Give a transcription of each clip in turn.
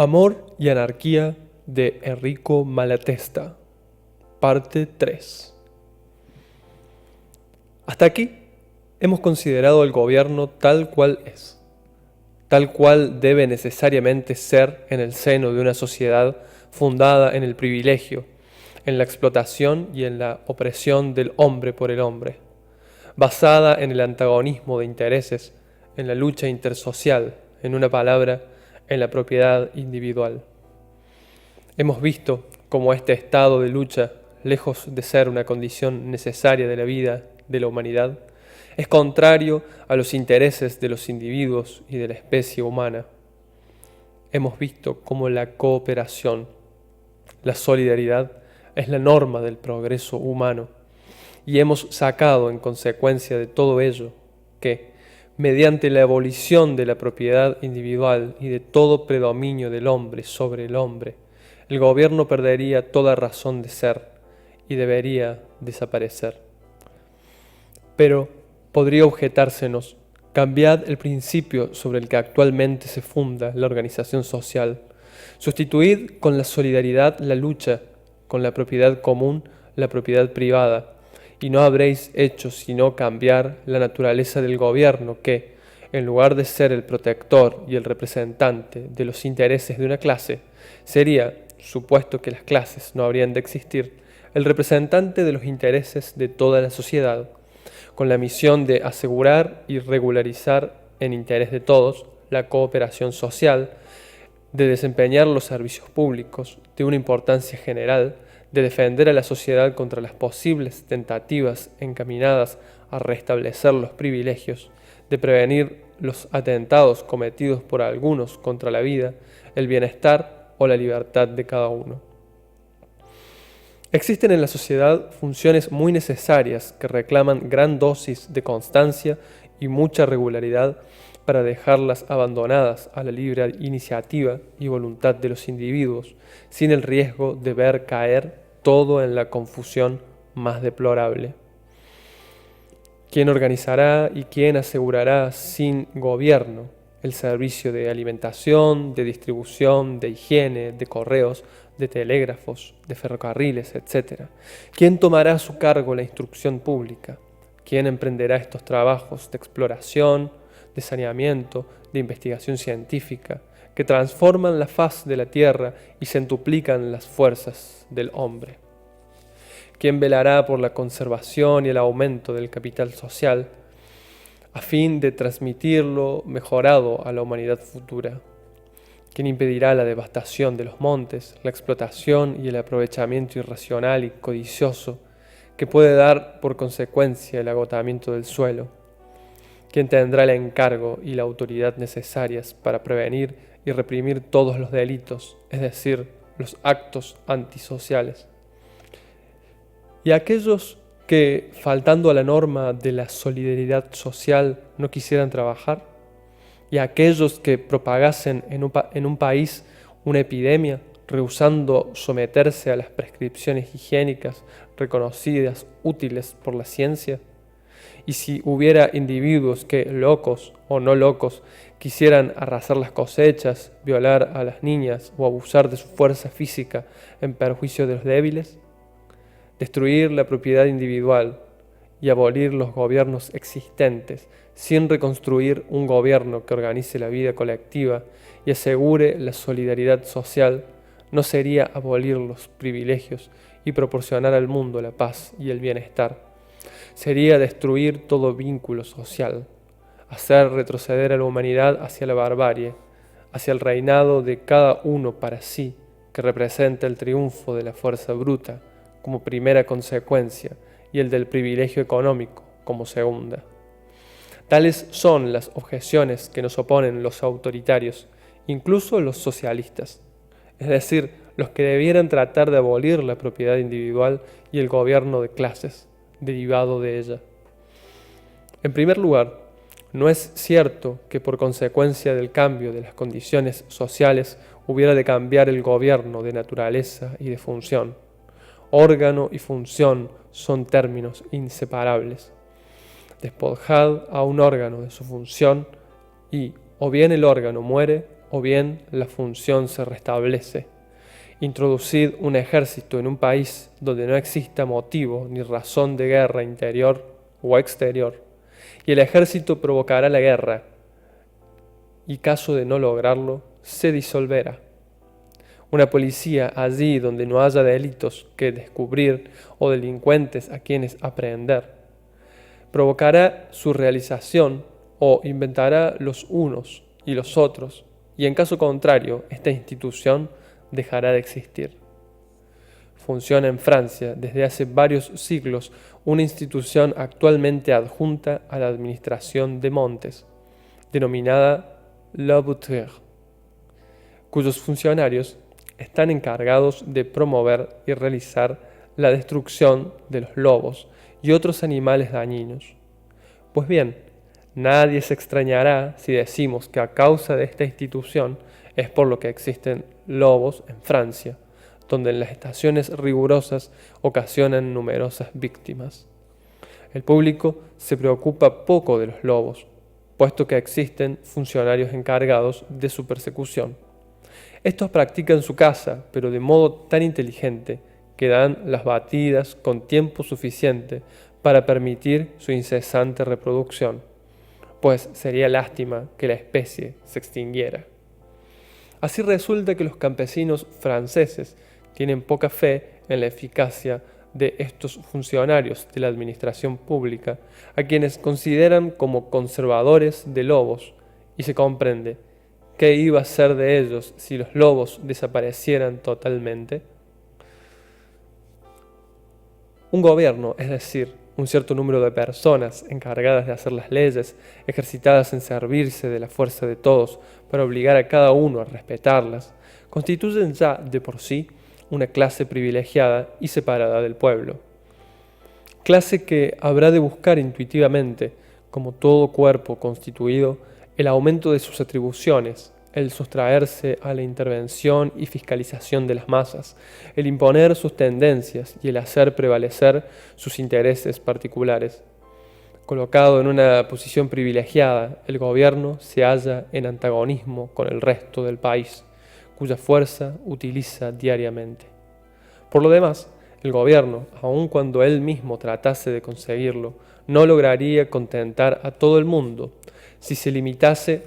Amor y anarquía de Enrico Malatesta, parte 3. Hasta aquí hemos considerado el gobierno tal cual es, tal cual debe necesariamente ser en el seno de una sociedad fundada en el privilegio, en la explotación y en la opresión del hombre por el hombre, basada en el antagonismo de intereses, en la lucha intersocial, en una palabra, en la propiedad individual. Hemos visto cómo este estado de lucha, lejos de ser una condición necesaria de la vida de la humanidad, es contrario a los intereses de los individuos y de la especie humana. Hemos visto cómo la cooperación, la solidaridad, es la norma del progreso humano, y hemos sacado en consecuencia de todo ello que, mediante la abolición de la propiedad individual y de todo predominio del hombre sobre el hombre, el gobierno perdería toda razón de ser y debería desaparecer. Pero podría objetársenos: cambiad el principio sobre el que actualmente se funda la organización social, sustituid con la solidaridad la lucha, con la propiedad común la propiedad privada, y no habréis hecho sino cambiar la naturaleza del gobierno que, en lugar de ser el protector y el representante de los intereses de una clase, sería, supuesto que las clases no habrían de existir, el representante de los intereses de toda la sociedad, con la misión de asegurar y regularizar en interés de todos la cooperación social, de desempeñar los servicios públicos de una importancia general, de defender a la sociedad contra las posibles tentativas encaminadas a restablecer los privilegios, de prevenir los atentados cometidos por algunos contra la vida, el bienestar o la libertad de cada uno. Existen en la sociedad funciones muy necesarias que reclaman gran dosis de constancia y mucha regularidad para dejarlas abandonadas a la libre iniciativa y voluntad de los individuos, sin el riesgo de ver caer todo en la confusión más deplorable. ¿Quién organizará y quién asegurará sin gobierno el servicio de alimentación, de distribución, de higiene, de correos, de telégrafos, de ferrocarriles, etc.? ¿Quién tomará a su cargo la instrucción pública? ¿Quién emprenderá estos trabajos de exploración, de saneamiento, de investigación científica, que transforman la faz de la tierra y centuplican las fuerzas del hombre? ¿Quién velará por la conservación y el aumento del capital social, a fin de transmitirlo mejorado a la humanidad futura? ¿Quién impedirá la devastación de los montes, la explotación y el aprovechamiento irracional y codicioso que puede dar por consecuencia el agotamiento del suelo? ¿Quién tendrá el encargo y la autoridad necesarias para prevenir y reprimir todos los delitos, es decir, los actos antisociales? Y aquellos que, faltando a la norma de la solidaridad social, no quisieran trabajar, y aquellos que propagasen en un país una epidemia, rehusando someterse a las prescripciones higiénicas reconocidas útiles por la ciencia, y si hubiera individuos que, locos o no locos, quisieran arrasar las cosechas, violar a las niñas o abusar de su fuerza física en perjuicio de los débiles, destruir la propiedad individual y abolir los gobiernos existentes sin reconstruir un gobierno que organice la vida colectiva y asegure la solidaridad social, no sería abolir los privilegios y proporcionar al mundo la paz y el bienestar. Sería destruir todo vínculo social, hacer retroceder a la humanidad hacia la barbarie, hacia el reinado de cada uno para sí, que representa el triunfo de la fuerza bruta como primera consecuencia y el del privilegio económico como segunda. Tales son las objeciones que nos oponen los autoritarios, incluso los socialistas, es decir, los que debieran tratar de abolir la propiedad individual y el gobierno de clases derivado de ella. En primer lugar, no es cierto que por consecuencia del cambio de las condiciones sociales hubiera de cambiar el gobierno de naturaleza y de función. Órgano y función son términos inseparables. Despojad a un órgano de su función y o bien el órgano muere o bien la función se restablece. Introducid un ejército en un país donde no exista motivo ni razón de guerra interior o exterior, y el ejército provocará la guerra, y caso de no lograrlo, se disolverá. Una policía allí donde no haya delitos que descubrir o delincuentes a quienes aprehender, provocará su realización o inventará los unos y los otros, y en caso contrario, esta institución dejará de existir. Funciona en Francia desde hace varios siglos una institución actualmente adjunta a la administración de montes, denominada la bouture, cuyos funcionarios están encargados de promover y realizar la destrucción de los lobos y otros animales dañinos. Pues bien, nadie se extrañará si decimos que a causa de esta institución es por lo que existen lobos en Francia, donde en las estaciones rigurosas ocasionan numerosas víctimas. El público se preocupa poco de los lobos, puesto que existen funcionarios encargados de su persecución. Estos practican su caza, pero de modo tan inteligente que dan las batidas con tiempo suficiente para permitir su incesante reproducción, pues sería lástima que la especie se extinguiera. Así resulta que los campesinos franceses tienen poca fe en la eficacia de estos funcionarios de la administración pública, a quienes consideran como conservadores de lobos, y se comprende qué iba a ser de ellos si los lobos desaparecieran totalmente. Un gobierno, es decir, un cierto número de personas encargadas de hacer las leyes, ejercitadas en servirse de la fuerza de todos para obligar a cada uno a respetarlas, constituyen ya de por sí una clase privilegiada y separada del pueblo. Clase que habrá de buscar intuitivamente, como todo cuerpo constituido, el aumento de sus atribuciones, el sustraerse a la intervención y fiscalización de las masas, el imponer sus tendencias y el hacer prevalecer sus intereses particulares. Colocado en una posición privilegiada, el gobierno se halla en antagonismo con el resto del país, cuya fuerza utiliza diariamente. Por lo demás, el gobierno, aun cuando él mismo tratase de conseguirlo, no lograría contentar a todo el mundo. Si se limitase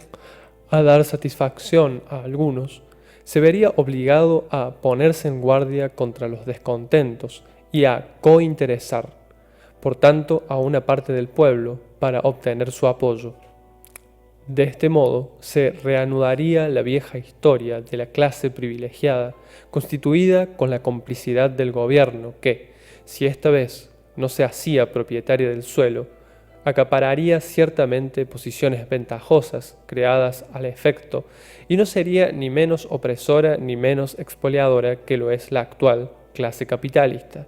a dar satisfacción a algunos, se vería obligado a ponerse en guardia contra los descontentos y a cointeresar, por tanto, a una parte del pueblo para obtener su apoyo. De este modo, se reanudaría la vieja historia de la clase privilegiada, constituida con la complicidad del gobierno que, si esta vez no se hacía propietaria del suelo, acapararía ciertamente posiciones ventajosas creadas al efecto y no sería ni menos opresora ni menos expoliadora que lo es la actual clase capitalista.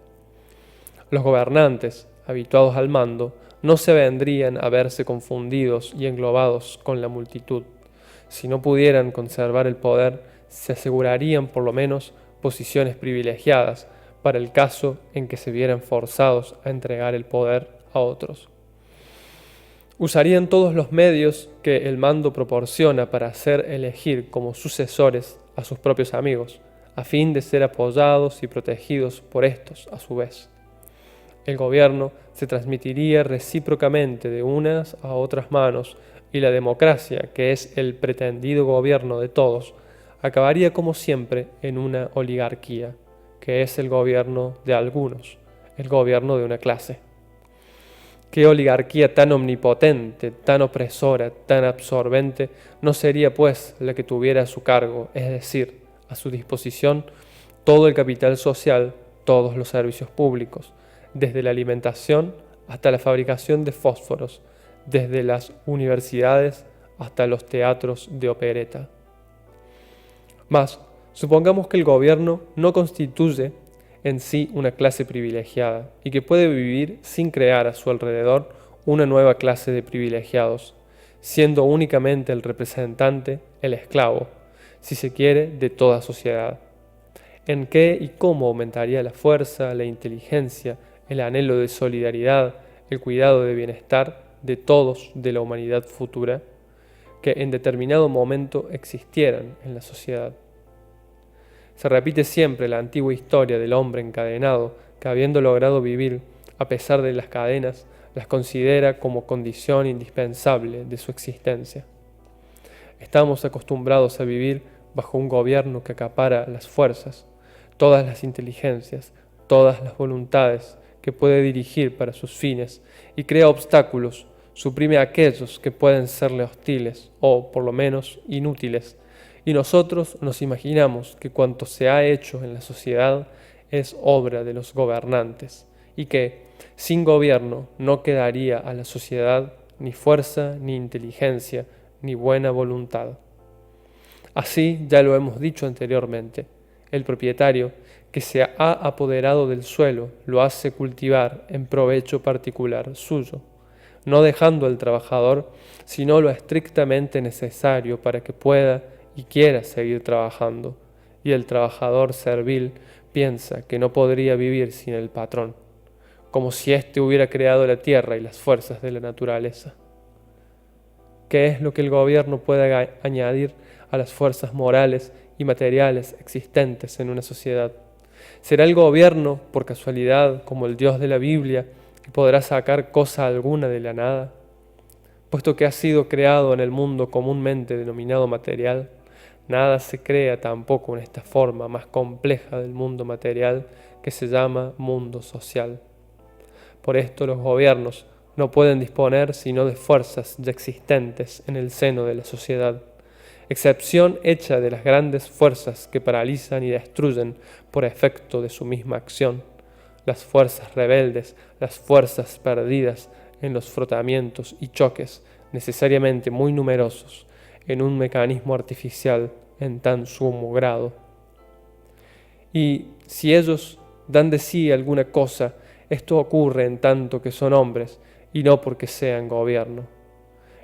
Los gobernantes, habituados al mando, no se vendrían a verse confundidos y englobados con la multitud. Si no pudieran conservar el poder, se asegurarían por lo menos posiciones privilegiadas para el caso en que se vieran forzados a entregar el poder a otros. Usarían todos los medios que el mando proporciona para hacer elegir como sucesores a sus propios amigos, a fin de ser apoyados y protegidos por estos a su vez. El gobierno se transmitiría recíprocamente de unas a otras manos y la democracia, que es el pretendido gobierno de todos, acabaría como siempre en una oligarquía, que es el gobierno de algunos, el gobierno de una clase. ¿Qué oligarquía tan omnipotente, tan opresora, tan absorbente no sería pues la que tuviera a su cargo, es decir, a su disposición, todo el capital social, todos los servicios públicos, desde la alimentación hasta la fabricación de fósforos, desde las universidades hasta los teatros de opereta? Mas, supongamos que el gobierno no constituye en sí una clase privilegiada y que puede vivir sin crear a su alrededor una nueva clase de privilegiados, siendo únicamente el representante, el esclavo, si se quiere, de toda sociedad. ¿En qué y cómo aumentaría la fuerza, la inteligencia, el anhelo de solidaridad, el cuidado de bienestar de todos de la humanidad futura? que en determinado momento existieran en la sociedad. Se repite siempre la antigua historia del hombre encadenado que, habiendo logrado vivir a pesar de las cadenas, las considera como condición indispensable de su existencia. Estamos acostumbrados a vivir bajo un gobierno que acapara las fuerzas, todas las inteligencias, todas las voluntades que puede dirigir para sus fines y crea obstáculos, suprime a aquellos que pueden serle hostiles o, por lo menos, inútiles, y nosotros nos imaginamos que cuanto se ha hecho en la sociedad es obra de los gobernantes y que, sin gobierno, no quedaría a la sociedad ni fuerza, ni inteligencia, ni buena voluntad. Así, ya lo hemos dicho anteriormente, el propietario que se ha apoderado del suelo lo hace cultivar en provecho particular suyo, no dejando al trabajador sino lo estrictamente necesario para que pueda y quiera seguir trabajando, y el trabajador servil piensa que no podría vivir sin el patrón, como si éste hubiera creado la tierra y las fuerzas de la naturaleza. ¿Qué es lo que el gobierno puede añadir a las fuerzas morales y materiales existentes en una sociedad? ¿Será el gobierno, por casualidad, como el Dios de la Biblia, que podrá sacar cosa alguna de la nada? Puesto que ha sido creado en el mundo comúnmente denominado material, nada se crea tampoco en esta forma más compleja del mundo material que se llama mundo social. Por esto los gobiernos no pueden disponer sino de fuerzas ya existentes en el seno de la sociedad, excepción hecha de las grandes fuerzas que paralizan y destruyen por efecto de su misma acción, las fuerzas rebeldes, las fuerzas perdidas en los frotamientos y choques necesariamente muy numerosos en un mecanismo artificial en tan sumo grado. Y si ellos dan de sí alguna cosa, esto ocurre en tanto que son hombres y no porque sean gobierno.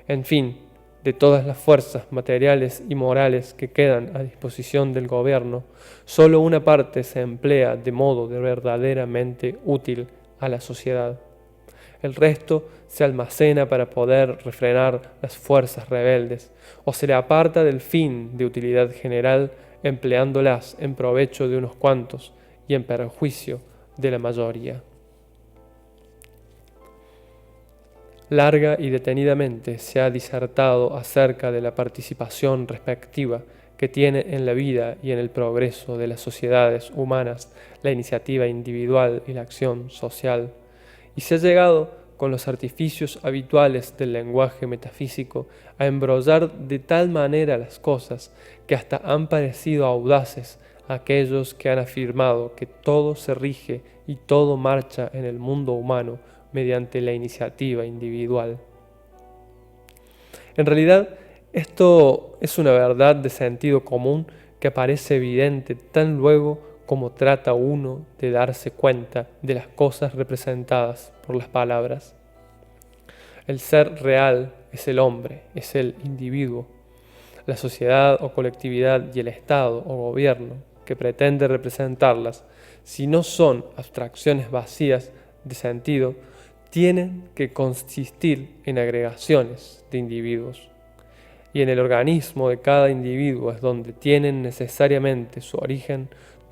En fin, de todas las fuerzas materiales y morales que quedan a disposición del gobierno, solo una parte se emplea de modo verdaderamente útil a la sociedad. El resto se almacena para poder refrenar las fuerzas rebeldes, o se le aparta del fin de utilidad general empleándolas en provecho de unos cuantos y en perjuicio de la mayoría. Larga y detenidamente se ha disertado acerca de la participación respectiva que tiene en la vida y en el progreso de las sociedades humanas la iniciativa individual y la acción social, y se ha llegado, con los artificios habituales del lenguaje metafísico, a embrollar de tal manera las cosas que hasta han parecido audaces a aquellos que han afirmado que todo se rige y todo marcha en el mundo humano mediante la iniciativa individual. En realidad, esto es una verdad de sentido común que aparece evidente tan luego como trata uno de darse cuenta de las cosas representadas por las palabras. El ser real es el hombre, es el individuo. La sociedad o colectividad y el Estado o gobierno que pretende representarlas, si no son abstracciones vacías de sentido, tienen que consistir en agregaciones de individuos. Y en el organismo de cada individuo es donde tienen necesariamente su origen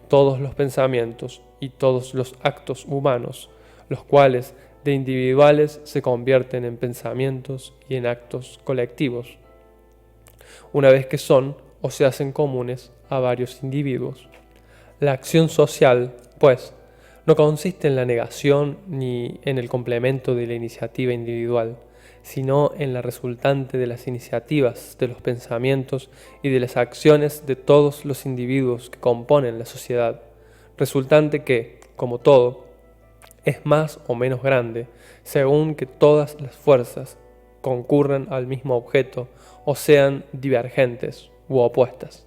todos los pensamientos y todos los actos humanos, los cuales de individuales se convierten en pensamientos y en actos colectivos, una vez que son o se hacen comunes a varios individuos. La acción social, pues, no consiste en la negación ni en el complemento de la iniciativa individual, sino en la resultante de las iniciativas, de los pensamientos y de las acciones de todos los individuos que componen la sociedad, resultante que, como todo, es más o menos grande, según que todas las fuerzas concurran al mismo objeto o sean divergentes u opuestas.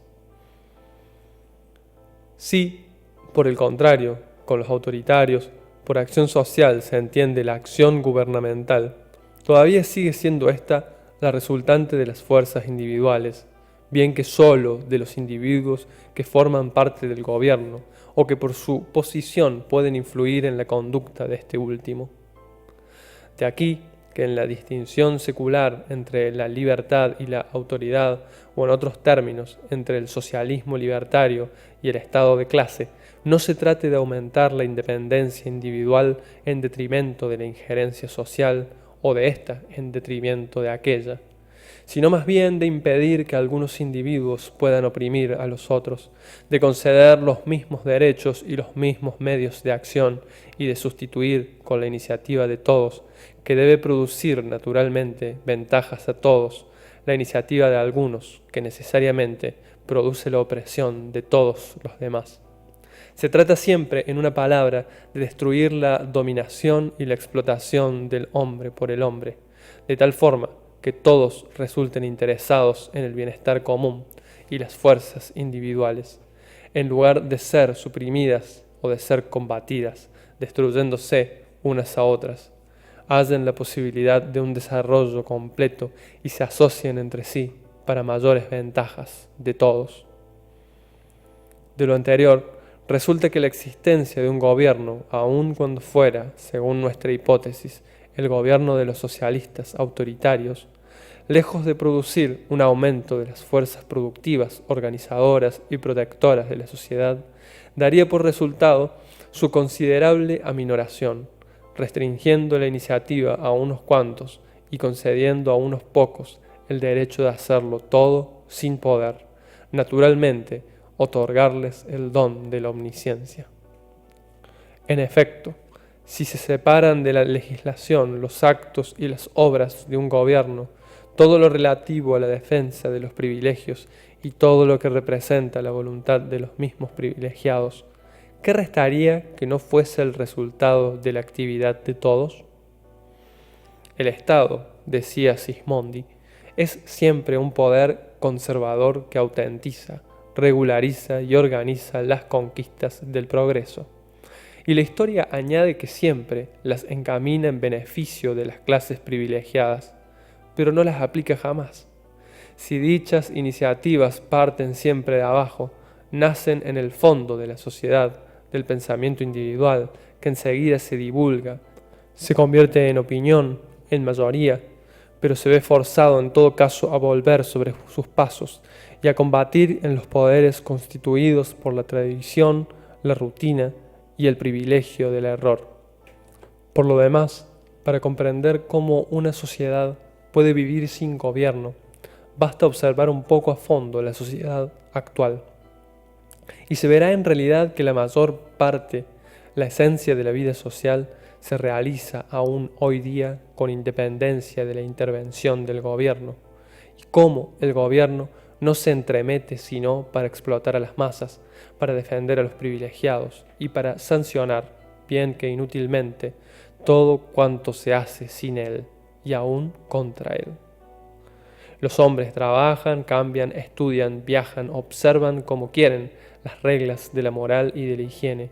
Si, por el contrario, con los autoritarios, por acción social se entiende la acción gubernamental, todavía sigue siendo esta la resultante de las fuerzas individuales, bien que sólo de los individuos que forman parte del gobierno o que por su posición pueden influir en la conducta de este último. De aquí que en la distinción secular entre la libertad y la autoridad, o en otros términos, entre el socialismo libertario y el estado de clase, no se trate de aumentar la independencia individual en detrimento de la injerencia social, o de ésta en detrimento de aquella, sino más bien de impedir que algunos individuos puedan oprimir a los otros, de conceder los mismos derechos y los mismos medios de acción, y de sustituir con la iniciativa de todos, que debe producir naturalmente ventajas a todos, la iniciativa de algunos, que necesariamente produce la opresión de todos los demás. Se trata siempre, en una palabra, de destruir la dominación y la explotación del hombre por el hombre, de tal forma que todos resulten interesados en el bienestar común y las fuerzas individuales, en lugar de ser suprimidas o de ser combatidas, destruyéndose unas a otras, hallen la posibilidad de un desarrollo completo y se asocien entre sí para mayores ventajas de todos. De lo anterior, resulta que la existencia de un gobierno, aun cuando fuera, según nuestra hipótesis, el gobierno de los socialistas autoritarios, lejos de producir un aumento de las fuerzas productivas, organizadoras y protectoras de la sociedad, daría por resultado su considerable aminoración, restringiendo la iniciativa a unos cuantos y concediendo a unos pocos el derecho de hacerlo todo sin poder, naturalmente, otorgarles el don de la omnisciencia. En efecto, si se separan de la legislación los actos y las obras de un gobierno, todo lo relativo a la defensa de los privilegios y todo lo que representa la voluntad de los mismos privilegiados, ¿qué restaría que no fuese el resultado de la actividad de todos? El Estado, decía Sismondi, es siempre un poder conservador que autentiza, regulariza y organiza las conquistas del progreso. Y la historia añade que siempre las encamina en beneficio de las clases privilegiadas, pero no las aplica jamás. Si dichas iniciativas parten siempre de abajo, nacen en el fondo de la sociedad, del pensamiento individual, que enseguida se divulga, se convierte en opinión, en mayoría, pero se ve forzado en todo caso a volver sobre sus pasos y a combatir en los poderes constituidos por la tradición, la rutina y el privilegio del error. Por lo demás, para comprender cómo una sociedad puede vivir sin gobierno, basta observar un poco a fondo la sociedad actual. Y se verá en realidad que la mayor parte, la esencia de la vida social, se realiza aún hoy día con independencia de la intervención del gobierno, y cómo el gobierno no se entremete sino para explotar a las masas, para defender a los privilegiados y para sancionar, bien que inútilmente, todo cuanto se hace sin él y aún contra él. Los hombres trabajan, cambian, estudian, viajan, observan como quieren las reglas de la moral y de la higiene,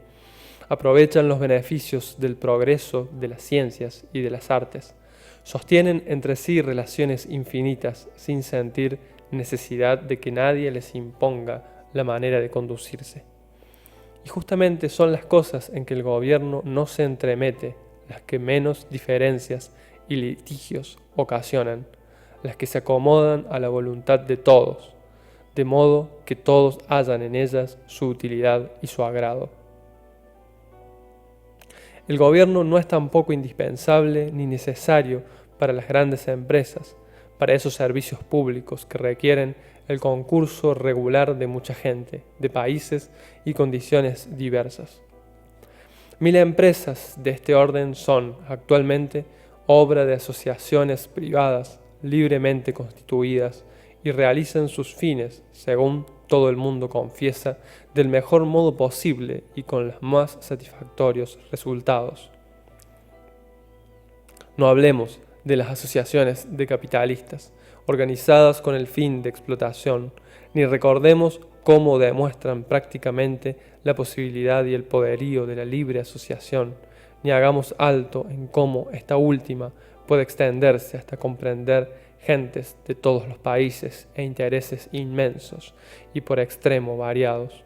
aprovechan los beneficios del progreso de las ciencias y de las artes, sostienen entre sí relaciones infinitas sin sentir necesidad de que nadie les imponga la manera de conducirse. Y justamente son las cosas en que el gobierno no se entremete las que menos diferencias y litigios ocasionan, las que se acomodan a la voluntad de todos, de modo que todos hallan en ellas su utilidad y su agrado. El gobierno no es tampoco indispensable ni necesario para las grandes empresas, para esos servicios públicos que requieren el concurso regular de mucha gente, de países y condiciones diversas. 1000 empresas de este orden son, actualmente, obra de asociaciones privadas libremente constituidas y realizan sus fines, según todo el mundo confiesa, del mejor modo posible y con los más satisfactorios resultados. No hablemos de las asociaciones de capitalistas, organizadas con el fin de explotación, ni recordemos cómo demuestran prácticamente la posibilidad y el poderío de la libre asociación, ni hagamos alto en cómo esta última puede extenderse hasta comprender gentes de todos los países e intereses inmensos y por extremo variados.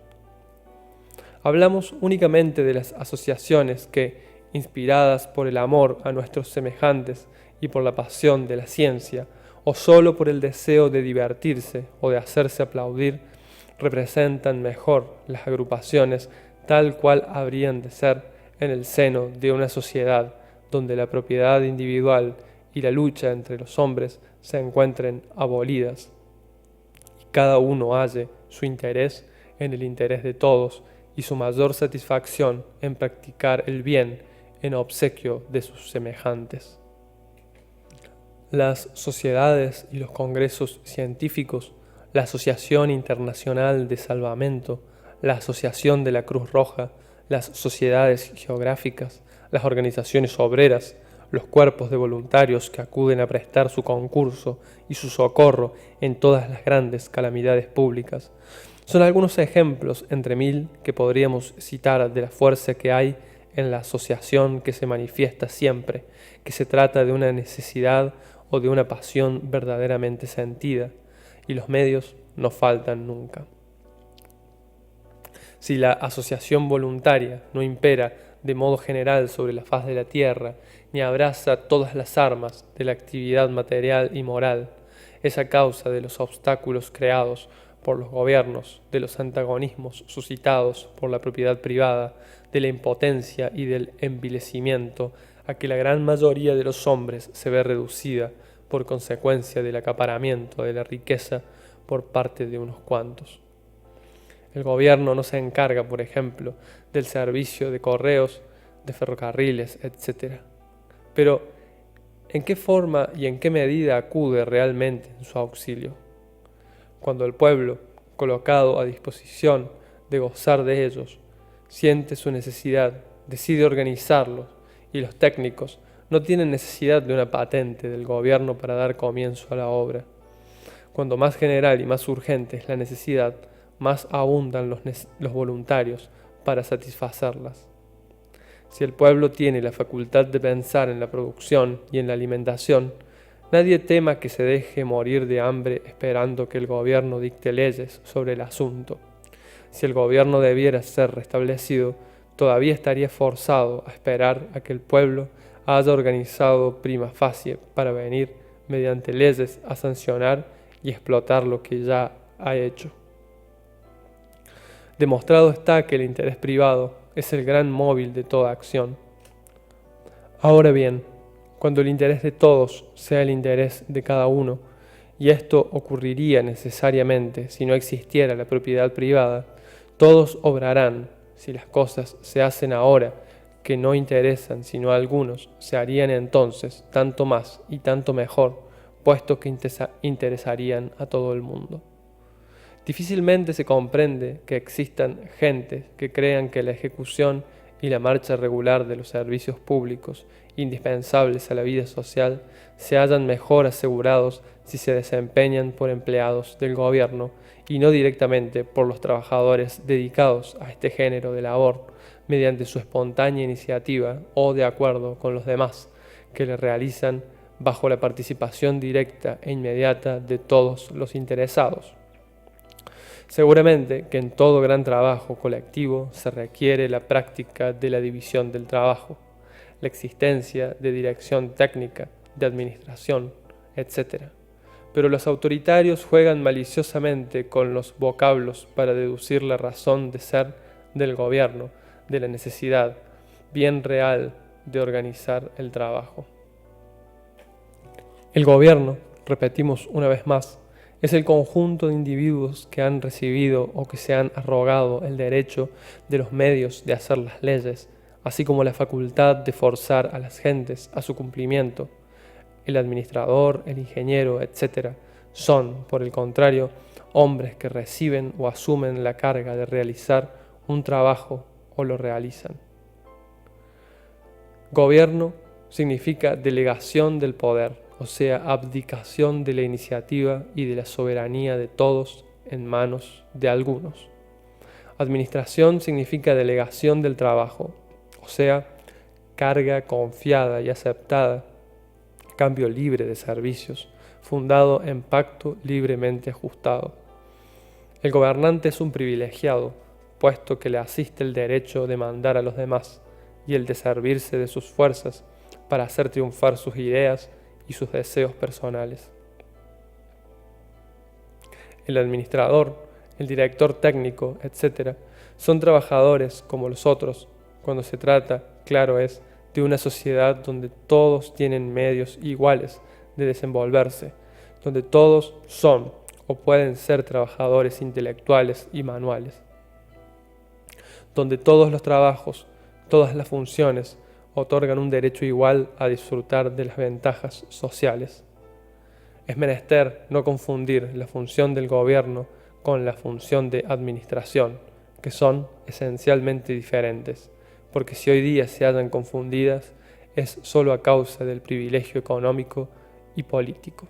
Hablamos únicamente de las asociaciones que, inspiradas por el amor a nuestros semejantes y por la pasión de la ciencia, o solo por el deseo de divertirse o de hacerse aplaudir, representan mejor las agrupaciones tal cual habrían de ser en el seno de una sociedad donde la propiedad individual y la lucha entre los hombres se encuentren abolidas y cada uno halle su interés en el interés de todos y su mayor satisfacción en practicar el bien en obsequio de sus semejantes. Las sociedades y los congresos científicos, la Asociación Internacional de Salvamento, la Asociación de la Cruz Roja, las sociedades geográficas, las organizaciones obreras, los cuerpos de voluntarios que acuden a prestar su concurso y su socorro en todas las grandes calamidades públicas, son algunos ejemplos entre mil que podríamos citar de la fuerza que hay en la asociación que se manifiesta siempre, que se trata de una necesidad o de una pasión verdaderamente sentida, y los medios no faltan nunca. Si la asociación voluntaria no impera de modo general sobre la faz de la tierra, ni abraza todas las armas de la actividad material y moral, es a causa de los obstáculos creados por los gobiernos, de los antagonismos suscitados por la propiedad privada, de la impotencia y del envilecimiento a que la gran mayoría de los hombres se ve reducida por consecuencia del acaparamiento de la riqueza por parte de unos cuantos. El gobierno no se encarga, por ejemplo, del servicio de correos, de ferrocarriles, etc. Pero, ¿en qué forma y en qué medida acude realmente en su auxilio? Cuando el pueblo, colocado a disposición de gozar de ellos, siente su necesidad, decide organizarlos, y los técnicos no tienen necesidad de una patente del gobierno para dar comienzo a la obra. Cuando más general y más urgente es la necesidad, más abundan los voluntarios para satisfacerlas. Si el pueblo tiene la facultad de pensar en la producción y en la alimentación, nadie tema que se deje morir de hambre esperando que el gobierno dicte leyes sobre el asunto. Si el gobierno debiera ser restablecido, todavía estaría forzado a esperar a que el pueblo haya organizado prima facie para venir mediante leyes a sancionar y explotar lo que ya ha hecho. Demostrado está que el interés privado es el gran móvil de toda acción. Ahora bien, cuando el interés de todos sea el interés de cada uno, y esto ocurriría necesariamente si no existiera la propiedad privada, todos obrarán. Si las cosas se hacen ahora que no interesan sino a algunos, se harían entonces tanto más y tanto mejor, puesto que interesarían a todo el mundo. Difícilmente se comprende que existan gentes que crean que la ejecución y la marcha regular de los servicios públicos indispensables a la vida social se hallan mejor asegurados si se desempeñan por empleados del gobierno y no directamente por los trabajadores dedicados a este género de labor mediante su espontánea iniciativa o de acuerdo con los demás que le realizan bajo la participación directa e inmediata de todos los interesados. Seguramente que en todo gran trabajo colectivo se requiere la práctica de la división del trabajo, la existencia de dirección técnica, de administración, etc. Pero los autoritarios juegan maliciosamente con los vocablos para deducir la razón de ser del gobierno, de la necesidad bien real de organizar el trabajo. El gobierno, repetimos una vez más, es el conjunto de individuos que han recibido o que se han arrogado el derecho de los medios de hacer las leyes, así como la facultad de forzar a las gentes a su cumplimiento. El administrador, el ingeniero, etc. son, por el contrario, hombres que reciben o asumen la carga de realizar un trabajo o lo realizan. Gobierno significa delegación del poder, o sea, abdicación de la iniciativa y de la soberanía de todos en manos de algunos. Administración significa delegación del trabajo, o sea, carga confiada y aceptada, cambio libre de servicios, fundado en pacto libremente ajustado. El gobernante es un privilegiado, puesto que le asiste el derecho de mandar a los demás y el de servirse de sus fuerzas para hacer triunfar sus ideas y sus deseos personales. El administrador, el director técnico, etc., son trabajadores como los otros, cuando se trata, claro es, de una sociedad donde todos tienen medios iguales de desenvolverse, donde todos son o pueden ser trabajadores intelectuales y manuales, donde todos los trabajos, todas las funciones, otorgan un derecho igual a disfrutar de las ventajas sociales. Es menester no confundir la función del gobierno con la función de administración, que son esencialmente diferentes, porque si hoy día se hallan confundidas, es solo a causa del privilegio económico y político.